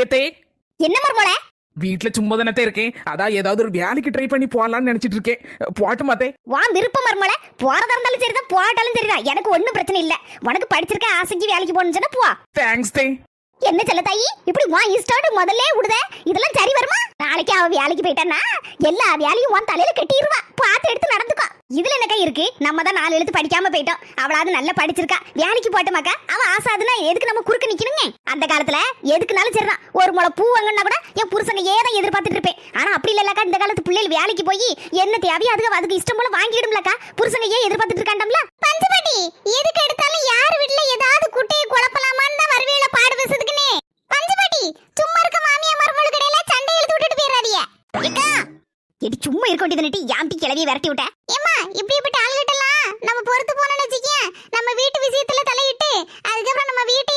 ஏத்தே என்ன மர்மோளே? வீட்டுல சும்மா தானே இருக்கேன். அதான் ஏதாவது ஒரு வேலைக்கு ட்ரை பண்ணி போலாம்னு நினைச்சிட்டு இருக்கேன். போட்டுமாத்தே? வா விருப்பம் மர்மோளே. போறதா இருந்தாலும் சரிதான், போட்டாலும் சரிதான். எனக்கு ஒண்ணும் பிரச்சனை இல்ல. உனக்கு படிச்சிருக்க ஆசைக்கு வேலைக்கு போகணும்னு சொன்னா போ. தேங்க்ஸ் தே. என்ன செல்ல தாயி, இப்படி வா இஷ்டம் முதல்ல விடுதே. இதெல்லாம் சரி வருமா? நாளைக்கு அவ வேலைக்கு போயிட்டான்னா எல்லா வேலையும் உன் தலையில கட்டிடுவா. பார்த்து எடுத்து நடந்துக்கோ. இதுல என்னக்கா இருக்கு? நம்ம தான் 4 எழுத்து படிக்காம போயிட்டோம். அவளாவது நல்லா படிச்சிருக்கா, வேலைக்கு போட்டோமாக்கா. அவ ஆசாதுன்னா எதுக்கு நம்ம குறுக்க நிக்கணுங்க? அந்த காலத்துல எதுக்குனாலும் சரிதான். ஒரு முளை பூ வாங்கினா கூட என் புருஷங்க ஏதான் எதிர்பார்த்துட்டு இருப்பேன். ஆனா அப்படி இல்லக்கா, இந்த காலத்து பிள்ளைகள் வேலைக்கு போய் என்ன தேவையோ அதுக்கு இஷ்டம் போல வாங்கிடும்லக்கா. புருஷங்க ஏன் எதிர்பார்த்துட்டு இருக்காண்டம்ல? பஞ்சபாட்டி, எதுக்கு எடுத்தாலும் யார் வீட்டுல ஏதாவது குட்டையை குழப்பலாமான்னு தான் வருவேல பாடு பேசுறதுக்குனே. பஞ்சபாட்டி, சும்மா இருக்க மாமியா மருமகள் கடையில சண்டை இழுத்து விட்டுட்டு போயிடாதீங்க. ஏக்கா, எடி சும்மா இருக்க வேண்டியதுனட்டி யாம்டி கிளவியை விரட்டி விட்ட. ஏம்மா, இப்படிப்பட்ட ஆளுகிட்டலாம் நம்ம பொறுத்து போனோம்னு வச்சுக்கேன், நம்ம வீட்டு விஷயத்துல தலையிட்டு அதுக்கப்புறம் நம்ம வீட்டு